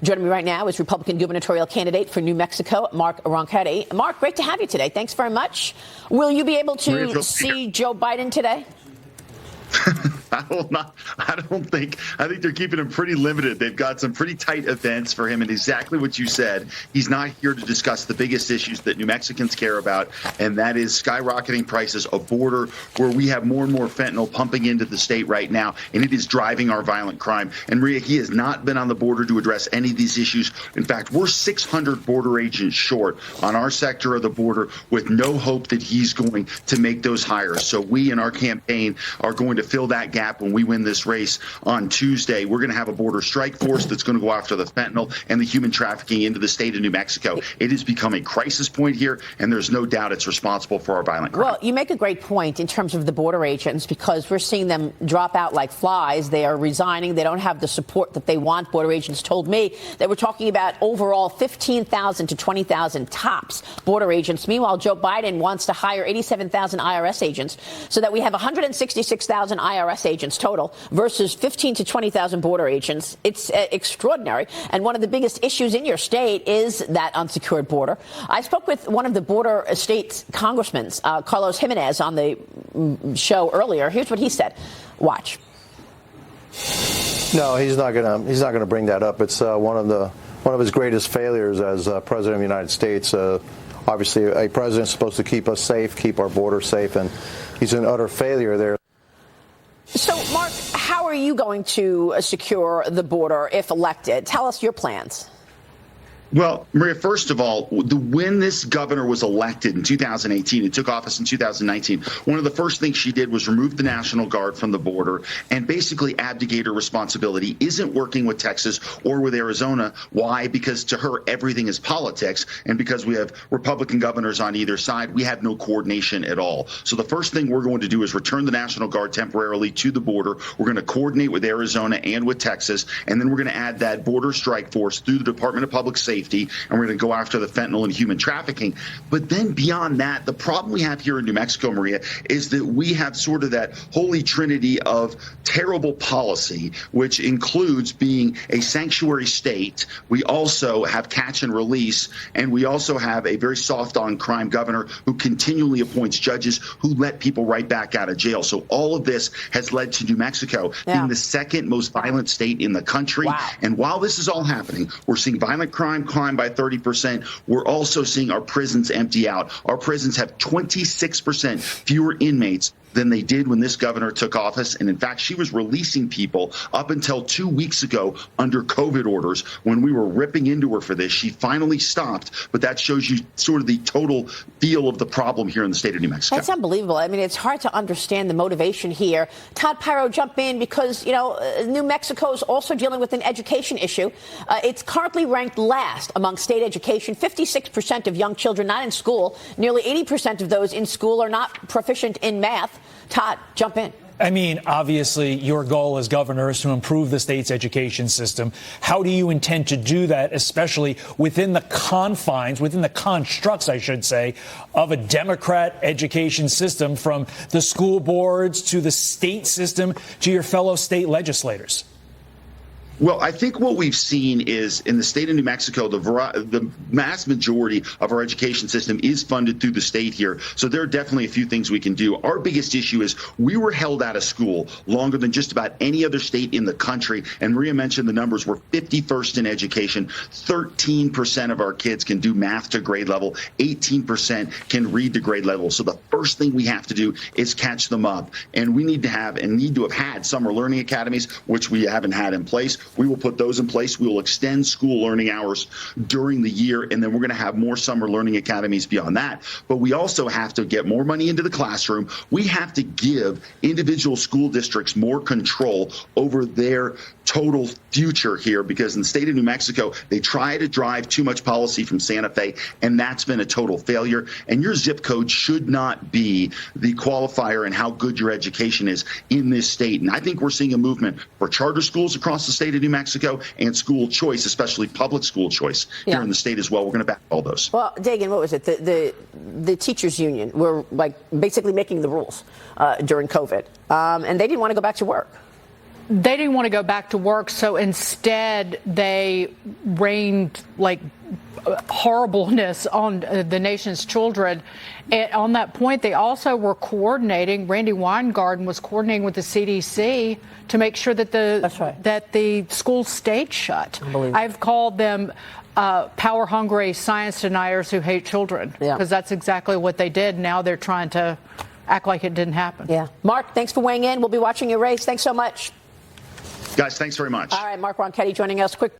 Joining me right now is Republican gubernatorial candidate for New Mexico, Mark Ronchetti. Mark, great to have you today. Thanks very much. Will you be able to see Joe Biden today? I think they're keeping him pretty limited. They've got some pretty tight events for him, and exactly what you said. He's not here to discuss the biggest issues that New Mexicans care about, and that is skyrocketing prices, a border where we have more and more fentanyl pumping into the state right now, and it is driving our violent crime. And Maria, he has not been on the border to address any of these issues. In fact, we're 600 border agents short on our sector of the border, with no hope that he's going to make those hires. So we in our campaign are going to fill that gap when we win this race on Tuesday. We're going to have a border strike force that's going to go after the fentanyl and the human trafficking into the state of New Mexico. It has become a crisis point here, and there's no doubt it's responsible for our violent crime. Well, you make a great point in terms of the border agents, because we're seeing them drop out like flies. They are resigning. They don't have the support that they want. Border agents told me that we're talking about overall 15,000 to 20,000 tops border agents. Meanwhile, Joe Biden wants to hire 87,000 IRS agents, so that we have 166,000 IRS agents total versus 15 to 20,000 border agents. It's extraordinary. And one of the biggest issues in your state is that unsecured border. I spoke with one of the border states congressmen, Carlos Jimenez, on the show earlier. Here's what he said. Watch. No, he's not gonna bring that up. It's one of his greatest failures as president of the United States. Obviously, a president's supposed to keep us safe, keep our border safe, and he's an utter failure there. So, Mark, how are you going to secure the border if elected? Tell us your plans. Well, Maria, first of all, when this governor was elected in 2018 and took office in 2019, one of the first things she did was remove the National Guard from the border and basically abdicate her responsibility. Isn't working with Texas or with Arizona. Why? Because to her, everything is politics. And because we have Republican governors on either side, we have no coordination at all. So the first thing we're going to do is return the National Guard temporarily to the border. We're going to coordinate with Arizona and with Texas. And then we're going to add that border strike force through the Department of Public Safety. And we're going to go after the fentanyl and human trafficking. But then beyond that, the problem we have here in New Mexico, Maria, is that we have sort of that holy trinity of terrible policy, which includes being a sanctuary state. We also have catch and release, and we also have a very soft on crime governor who continually appoints judges who let people right back out of jail. So all of this has led to New Mexico being the second most violent state in the country. Wow. And while this is all happening, we're seeing violent crime by 30%. We're also seeing our prisons empty out. Our prisons have 26% fewer inmates than they did when this governor took office. And in fact, she was releasing people up until 2 weeks ago under COVID orders. When we were ripping into her for this, she finally stopped. But that shows you sort of the total feel of the problem here in the state of New Mexico. That's unbelievable. I mean, it's hard to understand the motivation here. Todd Pyro, jump in, because, you know, New Mexico is also dealing with an education issue. It's currently ranked last among state education. 56% of young children not in school. Nearly 80% of those in school are not proficient in math. Todd, jump in. I mean, obviously, your goal as governor is to improve the state's education system. How do you intend to do that, especially within the confines, within the constructs, I should say, of a Democrat education system, from the school boards to the state system to your fellow state legislators? Well, I think what we've seen is in the state of New Mexico, the mass majority of our education system is funded through the state here. So there are definitely a few things we can do. Our biggest issue is we were held out of school longer than just about any other state in the country. And Maria mentioned the numbers. We're 51st in education. 13% of our kids can do math to grade level. 18% can read to grade level. So the first thing we have to do is catch them up. And we need to have had summer learning academies, which we haven't had in place. We will put those in place. We will extend school learning hours during the year, and then we're going to have more summer learning academies beyond that. But we also have to get more money into the classroom. We have to give individual school districts more control over their total future here, because in the state of New Mexico, they try to drive too much policy from Santa Fe, and that's been a total failure. And your zip code should not be the qualifier in how good your education is in this state. And I think we're seeing a movement for charter schools across the state of New Mexico and school choice, especially public school choice here in the state as well. We're going to back all those. Well, Dagan, what was it? The teachers union were like basically making the rules during COVID, and they didn't want to go back to work. they didn't want to go back to work, so instead they rained like horribleness on the nation's children. And on that point, they also were coordinating. Randy Weingarten was coordinating with the CDC to make sure that that the schools stayed shut. I've called them power-hungry science deniers who hate children, because that's exactly what they did. Now they're trying to act like it didn't happen. Yeah. Mark, thanks for weighing in. We'll be watching your race. Thanks so much. Guys, thanks very much. All right, Mark Ronchetti joining us. Quick